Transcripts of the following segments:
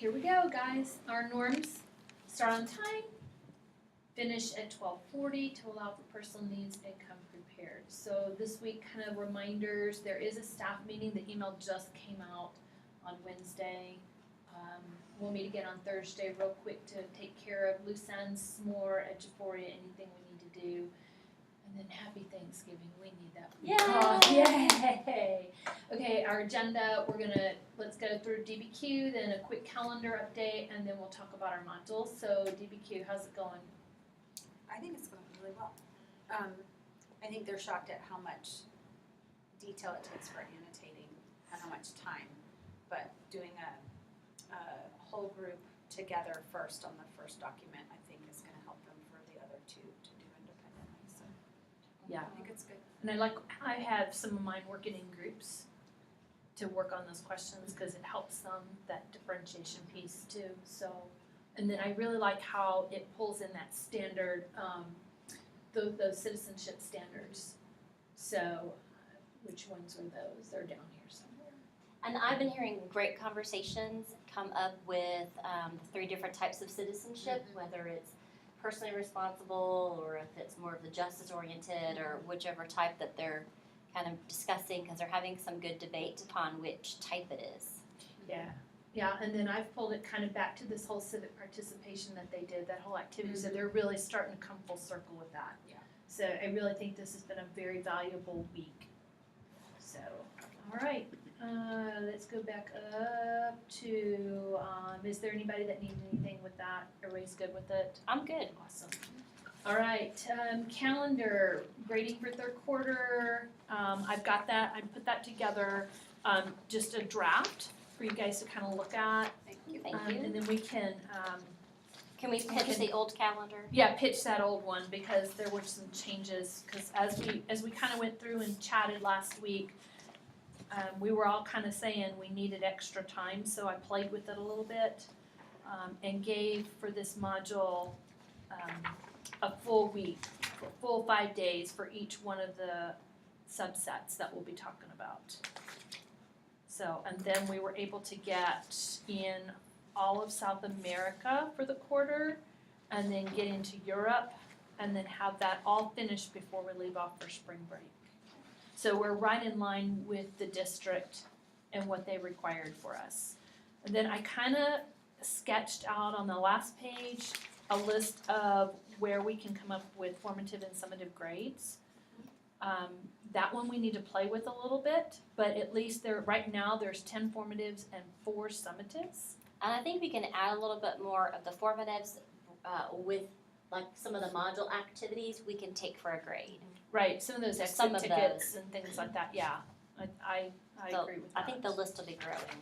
here we go, guys. Our norms start on time, finish at 12:40 to allow for personal needs and come prepared. So this week, kind of reminders, there is a staff meeting. The email just came out on Wednesday. We'll meet again on Thursday real quick to take care of loose ends, more, Eduphoria, anything we need to do. And then happy Thanksgiving, we need that. Yay! Okay, our agenda, let's go through DBQ, then a quick calendar update, and then we'll talk about our modules. So DBQ, how's it going? I think it's going really well. I think they're shocked at how much detail it takes for annotating and how much time. But doing a whole group together first on the first document, I think is going to help them for the other two to do independently. So Yeah. I think it's good. And I have some of mine working in groups to work on those questions because it helps them, that differentiation piece too. So, and then I really like how it pulls in that standard, those citizenship standards. So, which ones are those? They're down here somewhere. And I've been hearing great conversations come up with the 3 different types of citizenship, whether it's personally responsible or if it's more of the justice oriented or whichever type that they're kind of discussing, because they're having some good debate upon which type it is. Yeah, and then I've pulled it kind of back to this whole civic participation that they did, that whole activity. So they're really starting to come full circle with that. Yeah. So I really think this has been a very valuable week. So, all right. Let's go back up to, is there anybody that needs anything with that? Everybody's good with it? I'm good. Awesome. All right, calendar, grading for third quarter. I've got that, I put that together, just a draft for you guys to kind of look at. Thank you. Thank you. And then we can, Can we pitch the old calendar? pitch that old one because there were some changes. Because as we kind of went through and chatted last week, we were all kind of saying we needed extra time, so I played with it a little bit and gave for this module a full week, a full 5 days for each one of the subsets that we'll be talking about. So, and then we were able to get in all of South America for the quarter, and then get into Europe, and then have that all finished before we leave off for spring break. So we're right in line with the district and what they required for us. And then I kind of sketched out on the last page a list of where we can come up with formative and summative grades. That one we need to play with a little bit, but at least right now there's 10 formatives and 4 summatives. And I think we can add a little bit more of the formatives with like some of the module activities we can take for a grade. Right, some of those exit Some of tickets and things like that, yeah. I So agree with I that. think the list will be growing.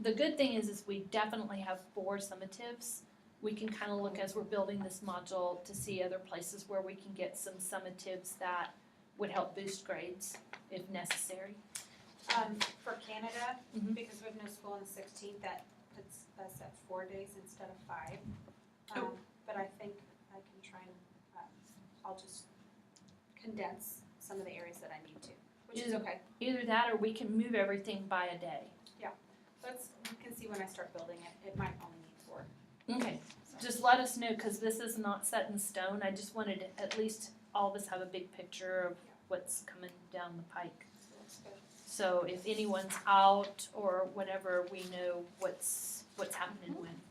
The good thing is we definitely have 4 summatives. We can kind of look as we're building this module to see other places where we can get some summatives that would help boost grades if necessary. For Canada, Mhm. because we have no school on the 16th, that puts us at 4 days instead of 5. But I think I can try and, I'll just condense some of the areas that I need to, which is okay. Either that or we can move everything by a day. We can see when I start building it, it might only need 4. Okay, just let us know, because this is not set in stone. I just wanted to at least all of us have a big picture of what's coming down the pike. So that's good. So if anyone's out or whatever, we know what's happening when.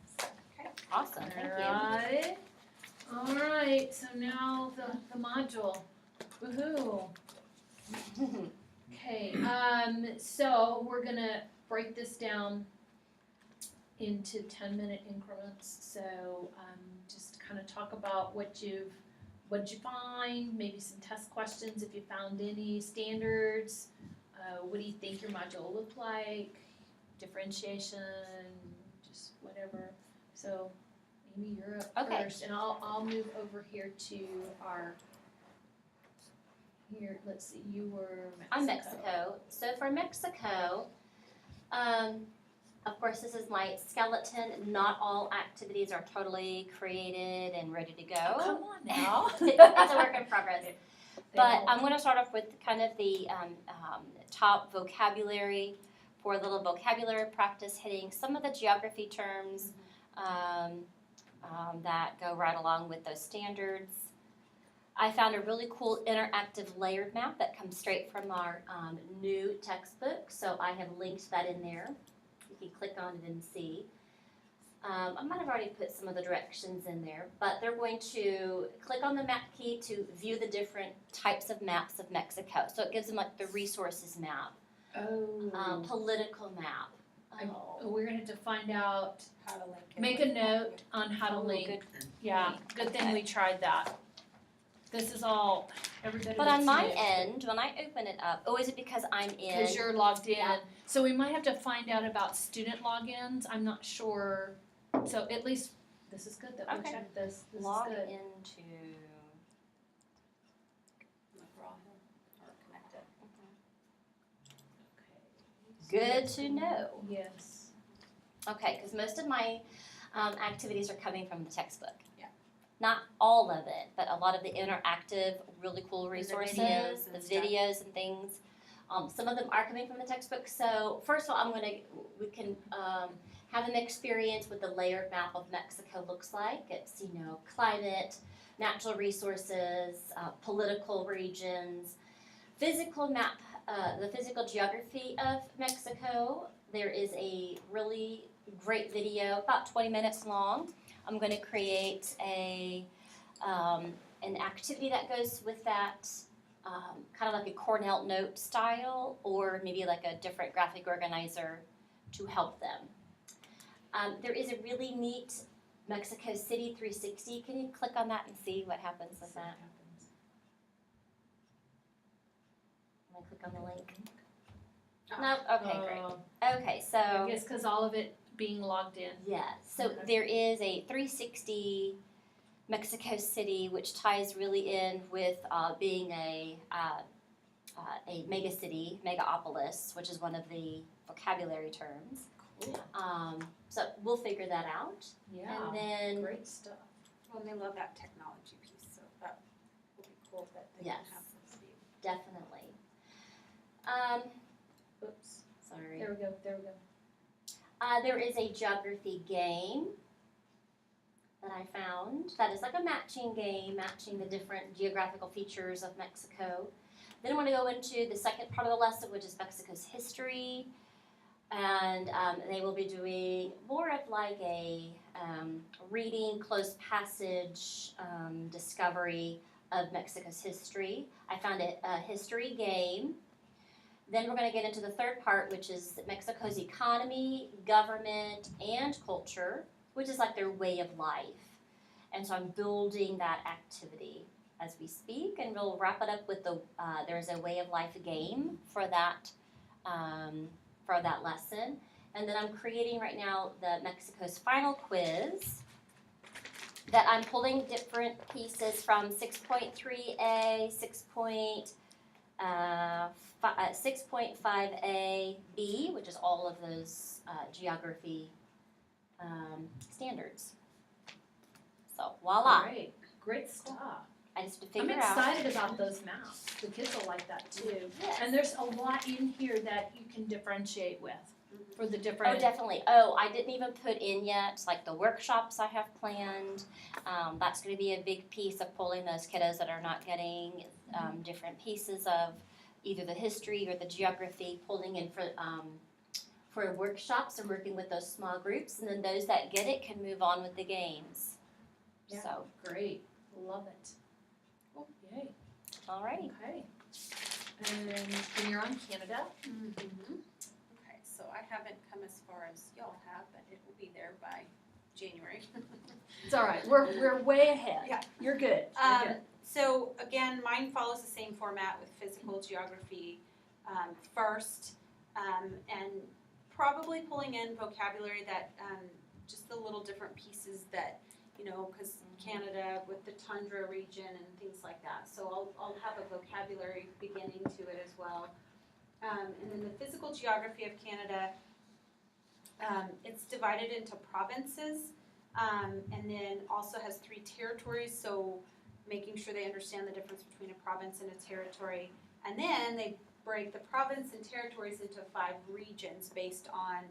Okay. Awesome, thank you. Alright. Alright, so now the module. Woohoo. Okay, so we're gonna break this down into 10-minute increments. So just kind of talk about what did you find, maybe some test questions if you found any, standards. What do you think your module will look like? Differentiation, just whatever. So Amy, you're up Okay. first, and I'll move over here to our. Here, let's see. You were Mexico. I'm Mexico. So for Mexico, of course, this is my skeleton. Not all activities are totally created and ready to go. Oh, come on now. It's a work in progress. But I'm going to start off with kind of the top vocabulary for a little vocabulary practice, hitting some of the geography terms that go right along with those standards. I found a really cool interactive layered map that comes straight from our new textbook, so I have linked that in there. You can click on it and see. I might have already put some of the directions in there, but they're going to click on the map key to view the different types of maps of Mexico. So it gives them like the resources map, political map. We're gonna have to find out, How to link it. make a note on how to Oh, link. good. Yeah, good thing we tried that. This is all, everybody But on that's my new. end, when I open it up, is it because I'm in? Cause you're logged in, Yeah. so we might have to find out about student logins, I'm not sure, so at least, this is good that we Okay. checked this is Log good. into. McGraw Hill or connected. Good to know. Yes. Okay, because most of my activities are coming from the textbook. Yeah. Not all of it, but a lot of the interactive, really cool resources, videos the and stuff. videos and things. Some of them are coming from the textbook. So first of all, we can have them experience what the layered map of Mexico looks like. It's, climate, natural resources, political regions, physical map, the physical geography of Mexico. There is a really great video, about 20 minutes long. I'm going to create an activity that goes with that, kind of like a Cornell note style, or maybe like a different graphic organizer to help them. There is a really neat Mexico City 360. Can you click on that and see what happens with that? I'm gonna click on the link. No, okay, great. Okay, so. I guess cause all of it being logged in. Yeah, so Okay. there is a 360 Mexico City, which ties really in with being a mega city, megapolis, which is one of the vocabulary terms. Cool. So we'll figure that out. Yeah, And then, great stuff. Well, and they love that technology piece, so that will be cool that they can Yes. have some speed. definitely. Oops, Sorry. there we go. There is a geography game that I found that is like a matching game, matching the different geographical features of Mexico. Then I want to go into the second part of the lesson, which is Mexico's history. And they will be doing more of like a reading, closed passage, discovery of Mexico's history. I found a history game. Then we're going to get into the third part, which is Mexico's economy, government, and culture, which is like their way of life. And so I'm building that activity as we speak, and we'll wrap it up with there's a way of life game for that lesson. And then I'm creating right now the Mexico's final quiz that I'm pulling different pieces from 6.3a, 6.5a, B, which is all of those geography standards. So voila, Great stuff. I just have to I'm figure out. excited about those maps. The kids will like that too. Yes. And there's a lot in here that you can differentiate with for the Oh, different. definitely. Oh, I didn't even put in yet, like the workshops I have planned. That's going to be a big piece of pulling those kiddos that are not getting different pieces of either the history or the geography, pulling in for workshops and working with those small groups. And then those that get it can move on with the games. Yeah. So, Great. Love it. Cool. Yay. alrighty. Okay. And you're on Canada. Okay, so I haven't come as far as y'all have, but it will be there by January. It's all right. We're way ahead. Yeah. You're good. You're good. So again, mine follows the same format with physical geography first, and probably pulling in vocabulary that just the little different pieces that, because Canada with the tundra region and things like that. So I'll have a vocabulary beginning to it as well. And then the physical geography of Canada, it's divided into provinces, and then also has 3 territories. So making sure they understand the difference between a province and a territory. And then they break the province and territories into 5 regions based on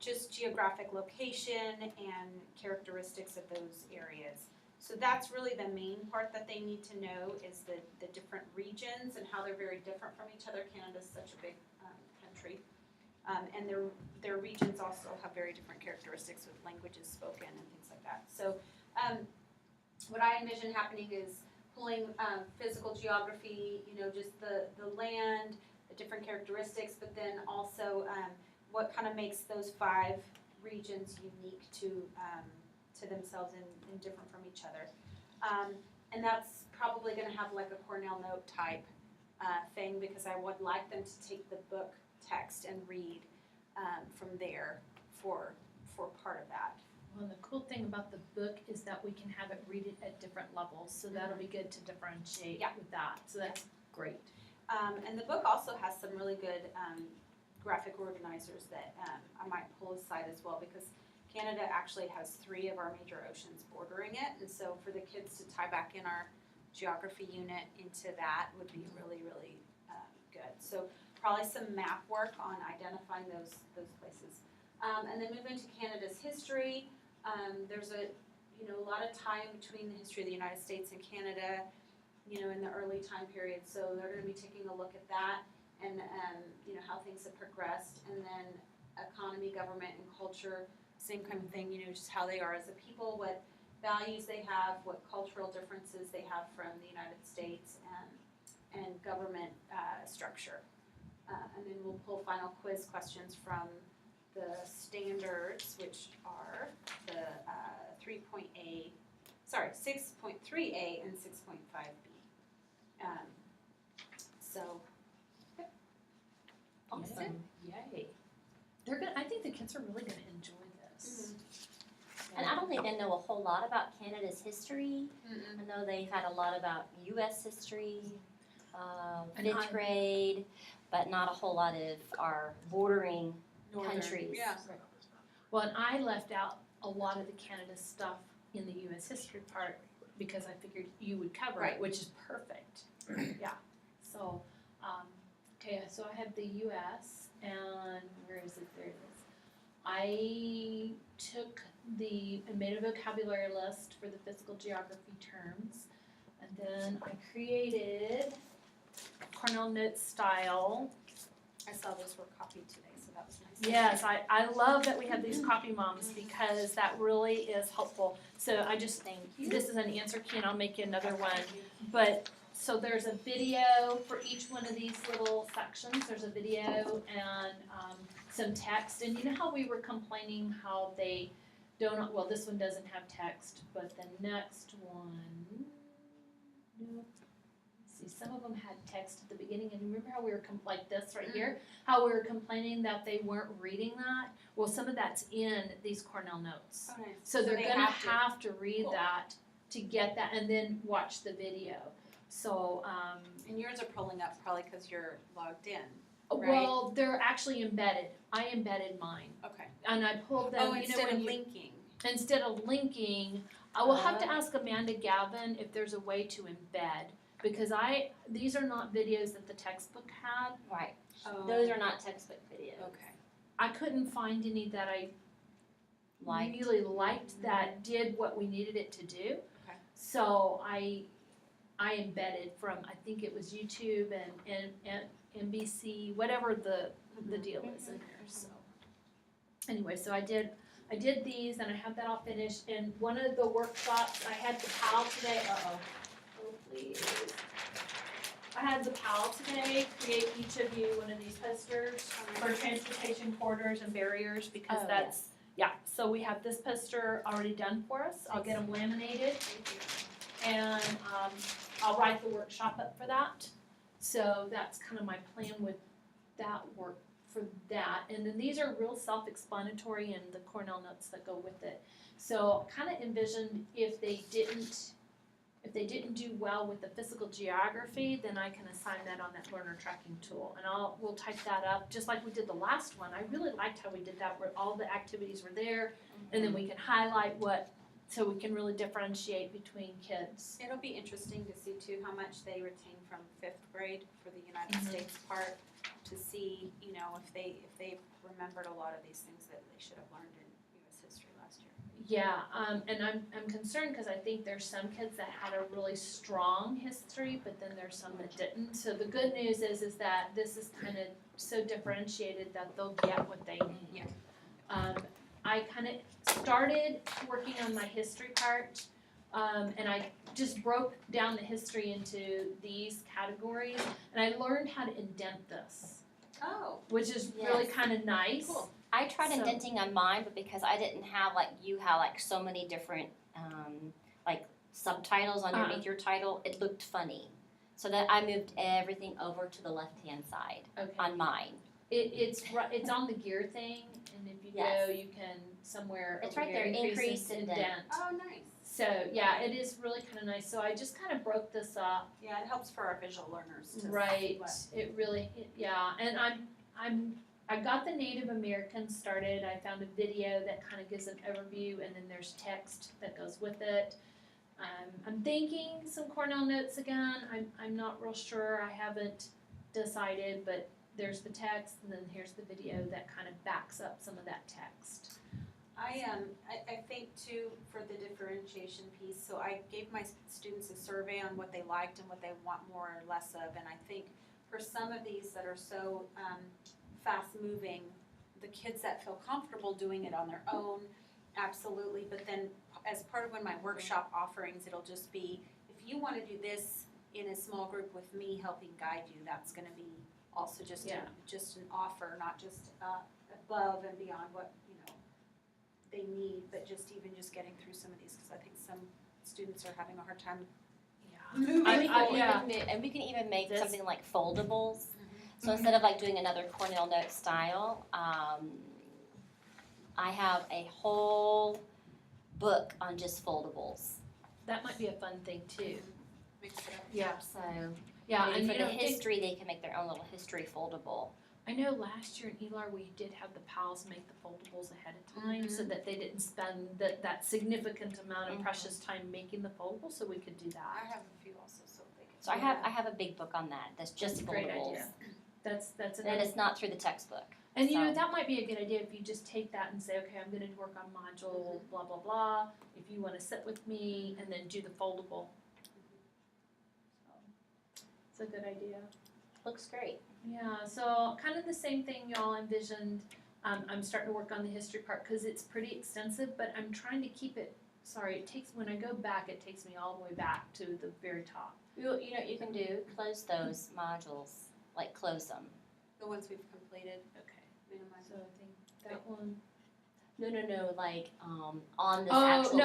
just geographic location and characteristics of those areas. So that's really the main part that they need to know is the different regions and how they're very different from each other. Canada's such a big country. And their regions also have very different characteristics with languages spoken and things like that. So what I envision happening is pulling physical geography, just the land, the different characteristics, but then also what kind of makes those 5 regions unique to themselves and different from each other. And that's probably going to have like a Cornell note type thing because I would like them to take the book text and read from there for part of that. Well, the cool thing about the book is that we can have it read it at different levels, so that'll be good to differentiate with that. So that's great. And the book also has some really good graphic organizers that I might pull aside as well because Canada actually has 3 of our major oceans bordering it, and so for the kids to tie back in our geography unit into that would be really, really good. So probably some map work on identifying those places. And then move into Canada's history. There's a lot of time between the history of the United States and Canada, in the early time period. So they're going to be taking a look at that and how things have progressed. And then economy, government, and culture, same kind of thing. Just how they are as a people, what values they have, what cultural differences they have from the United States, and government structure. And then we'll pull final quiz questions from the standards, which are the 6.3A and 6.5B. So, yep. Awesome. Yay. I think the kids are really going to enjoy this. And I don't think they know a whole lot about Canada's history. I know they've had a lot about U.S. history, And 5th grade, but not a whole lot of our bordering countries. Yeah. Right. Well, and I left out a lot of the Canada stuff in the U.S. history part because I figured you would cover it, which is perfect. Yeah. So, okay, so I have the U.S. and where is it? There it is. I took and made a vocabulary list for the physical geography terms, and then I created Cornell Notes style. I saw those were copied today, so that was nice. Yes, I love that we have these copy moms because that really is helpful. So I just think this is an answer key and I'll make you another one. But so there's a video for each one of these little sections. There's a video and some text. And you know how we were complaining how they don't, well, this one doesn't have text, but the next one, see, some of them had text at the beginning, and remember how we were like this right here? How we were complaining that they weren't reading that? Well, some of that's in these Cornell notes. Oh, nice. So they're they gonna have to read Cool. that to get that, and then watch the video. So, And yours are pulling up probably because you're logged in. well, they're actually embedded. I embedded mine, Okay. and I pulled them. Instead when of you- linking. Instead of linking, I will have to ask Amanda Gavin if there's a way to embed, because these are not videos that the textbook had. Right. Oh. Those are not textbook videos. Okay. I couldn't find any that I Like, really liked that did what we needed it to do. Okay. So I embedded from, I think it was YouTube and NBC, whatever the deal is in there, so. Anyway, so I did these and I have that all finished, and one of the workshops, I had the PAL today, oh please. I had the PAL today create each of you one of these posters for transportation corridors and barriers, because Oh, that's, yeah, so we have this poster already done for us. I'll get them laminated, and I'll write the workshop up for that. So that's kind of my plan with that work for that. And then these are real self-explanatory and the Cornell notes that go with it. So kind of envisioned if they didn't do well with the physical geography, then I can assign that on that learner tracking tool. And we'll type that up just like we did the last one. I really liked how we did that, where all the activities were there, and then we can highlight what so we can really differentiate between kids. It'll be interesting to see too how much they retain from 5th grade for the United Mhm. States part, to see, you know, if they remembered a lot of these things that they should have learned in U.S. history last year. Yeah, and I'm concerned because I think there's some kids that had a really strong history, but then there's some that didn't. So the good news is that this is kind of so differentiated that they'll get what they need. Yeah. I kind of started working on my history part, and I just broke down the history into these categories, and I learned how to indent this, Oh, which is really Yes. kind of nice. Cool. I tried So- indenting on mine, but because I didn't have like you have like so many different like subtitles underneath your title, it looked funny. So that I moved everything over to the left-hand side Okay. on mine. It's on the gear thing, and if you go, Yes. you can somewhere It's over right here, there, increase and indent. indent. oh, nice. So, yeah, it is really kind of nice. So I just kind of broke this up. Yeah, it helps for our visual learners to see Right. what. It really, yeah. And I got the Native Americans started. I found a video that kind of gives an overview, and then there's text that goes with it. I'm thinking some Cornell notes again. I'm not real sure. I haven't decided, but there's the text, and then here's the video that kind of backs up some of that text. I think too, for the differentiation piece, so I gave my students a survey on what they liked and what they want more or less of, and I think for some of these that are so fast moving, the kids that feel comfortable doing it on their own, absolutely, but then as part of one of my workshop offerings, it'll just be, if you wanna do this in a small group with me helping guide you, that's gonna be also just Yeah. just an offer, not just above and beyond what, you know, they need, but just even just getting through some of these, because I think some students are having a hard time Yeah. moving And we can forward. yeah. and we can even make This- something like foldables. So Mhm. instead of like doing another Cornell note style, I have a whole book on just foldables. That might be a fun thing too. Mix it up. Yeah. So Yeah, maybe and for you the know, think- history, they can make their own little history foldable. I know last year in ELAR, we did have the pals make the foldables ahead of time so that they didn't spend that significant amount of Mhm. precious time making the foldable, so we could do I that. have a few also, so they can. So I have a big book on that. That's just That's a great foldables. idea. That's And another. it's not through the textbook. And you know, so- that might be a good idea if you just take that and say, okay, I'm gonna work on module blah, blah, blah. If you wanna sit with me and then do the foldable. So, it's a good idea. Looks great. Yeah, so kind of the same thing y'all envisioned. I'm starting to work on the history part because it's pretty extensive, but I'm trying to keep it, when I go back, it takes me all the way back to the very top. You know what you can do? Close those modules. Like close them. The ones we've completed, Okay. minimize. So I think that one. No, like on this actual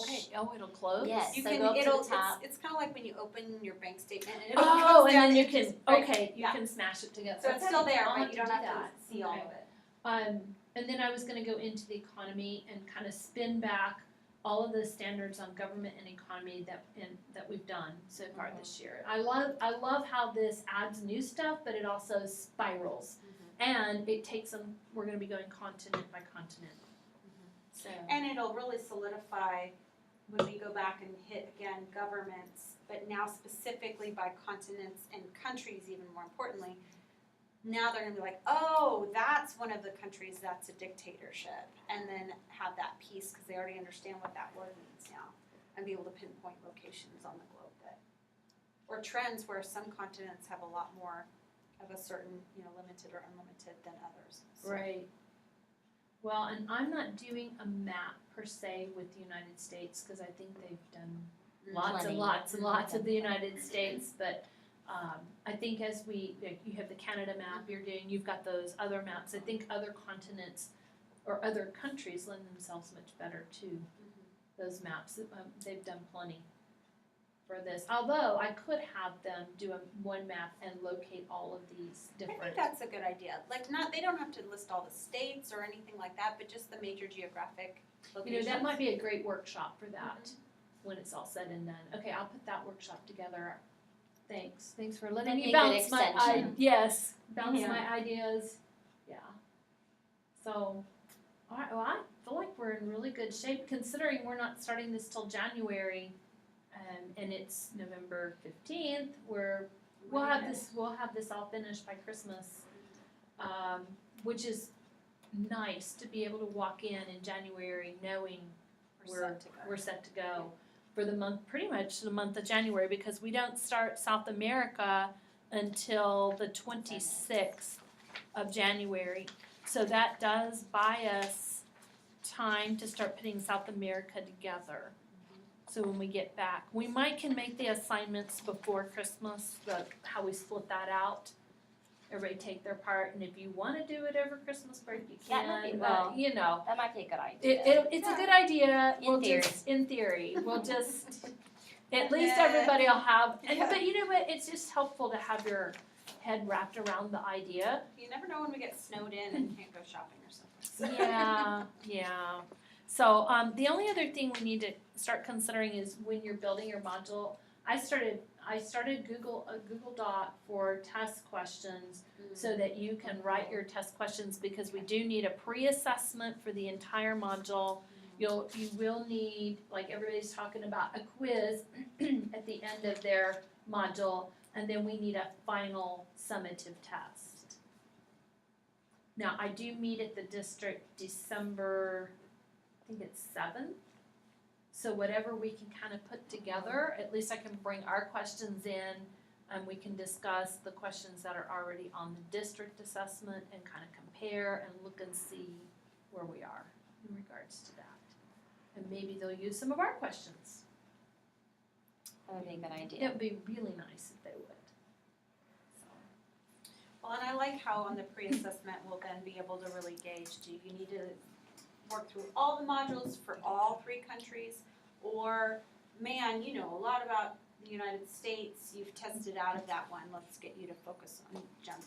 page. Okay. Oh, it'll close? Yes. You So can, go up to the it'll, top. it's kinda like when you open your bank statement and it'll Oh, comes and down then you and can, just- right. okay, you Yeah. can smash it together. So it's Okay, still there, I'll but you don't do have that. to see all Okay. of it. And then I was gonna go into the economy and kind of spin back all of the standards on government and economy that we've done so far this year. I love how this adds new stuff, but it also spirals. And it takes them, we're gonna be going continent by continent. So, And it'll really solidify when we go back and hit again governments, but now specifically by continents and countries even more importantly. Now they're gonna be like, oh, that's one of the countries that's a dictatorship, and then have that piece, cause they already understand what that word means now. And be able to pinpoint locations on the globe that, or trends where some continents have a lot more of a certain, limited or unlimited than others. So- right. Well, and I'm not doing a map per se with the United States, cause I think they've done lots and Plenty. lots and lots of the United States, but I think as you have the Canada map you've got those other maps. I think other continents or other countries lend themselves much better to those maps. They've done plenty for this. Although I could have them do one map and locate all of these I think different. that's a good idea. Like, they don't have to list all the states or anything like that, but just the major geographic You know, locations. that might be a great workshop for that when it's all said and done. Okay, I'll put that workshap together. Thanks for letting That'd me be a good bounce my extension. bounce Yeah. my ideas. Yeah. So, all right. Well, I feel like we're in really good shape considering we're not starting this till January, and it's November 15th. We'll have this all finished by Christmas, which is nice to be able to walk in January knowing we're set to go for the month, pretty much the month of January, because we don't start South America until the 26th of January. So that does buy us time to start putting South America together. So when we get back, we can make the assignments before Christmas, how we split that out. Everybody take their part, and if you want to do it over Christmas break, you That might can, be- but well, you know. That might be a good idea. It's a good idea. In theory. In theory, we'll just, at least everybody will have, but you know what, it's just helpful to have your head wrapped around the idea. You never know when we get snowed in and can't go shopping or something. Yeah. So, the only other thing we need to start considering is when you're building your module, I started a Google Doc for test questions so that you can write your test questions, because we do need a pre-assessment for the entire module. You will need, like everybody's talking about, a quiz at the end of their module, and then we need a final summative test. Now, I do meet at the district December, I think it's 7th. So whatever we can kind of put together, at least I can bring our questions in, and we can discuss the questions that are already on the district assessment and kind of compare and look and see where we are in regards to that. And maybe they'll use some of our questions. That would be a good idea. It would be really nice if they would. So. Well, and I like how on the pre-assessment we'll then be able to really gauge, do you need to work through all the modules for all 3 countries? Or, man, you know a lot about the United States, you've tested out of that one, let's get you to focus on jump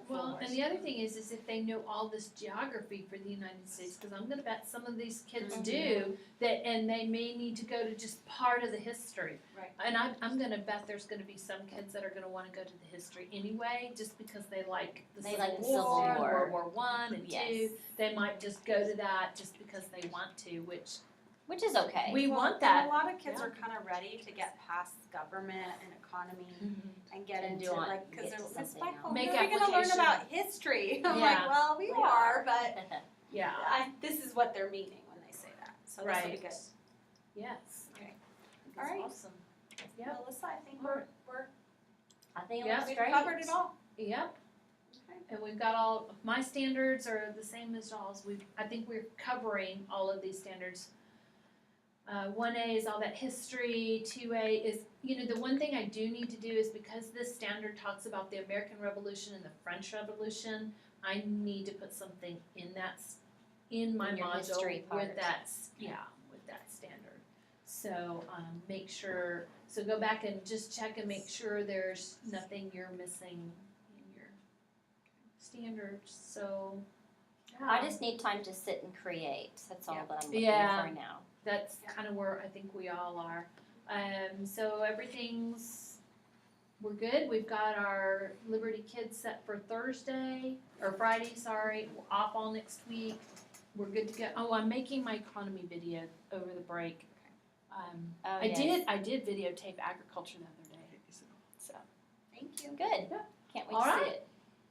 Well, forward. and the other thing is if they know all this geography for the United States, because I'm gonna bet some of these kids do, that, and they may need to go to just part of the history. Right. And I'm gonna bet there's gonna be some kids that are gonna wanna go to the history anyway, just because they like the They Civil like the Civil War, and War. World War One and Yes. Two. They might just go to that just because they want to, Which is okay. we Well, want that. And a lot of kids Yeah. are kind of ready to get past government and economy and get And into do on- like, because get to Miss something Michael, else. Make when are we gonna learn application. about history? I'm Yeah. like, well, we We are, but Yeah, this is what they're meaning when they say that, so this will be Right. good. yes. Okay. That's All right. awesome. Yep. Melissa, I think Alright. I think it Yeah. looks we've great. covered it all. Yep. Okay. And we've got all, my standards are the same as y'all's. I think we're covering all of these standards. 1A is all that history, 2A is, the one thing I do need to do is, because this standard talks about the American Revolution and the French Revolution, I need to put something in my In your module history part. with that standard. So, make sure, so go back and just check and make sure there's nothing you're missing in your standards, so. I just need time to sit and create. That's all Yeah. that I'm looking Yeah. for now. That's kind of where I think we all are. So we're good. We've got our Liberty Kids set for Friday, off all next week. We're good to go. Oh, I'm making my economy video over the break. Oh, I did videotape agriculture the other day, so. Thank you. Good. Yeah. Can't wait All to right. see it.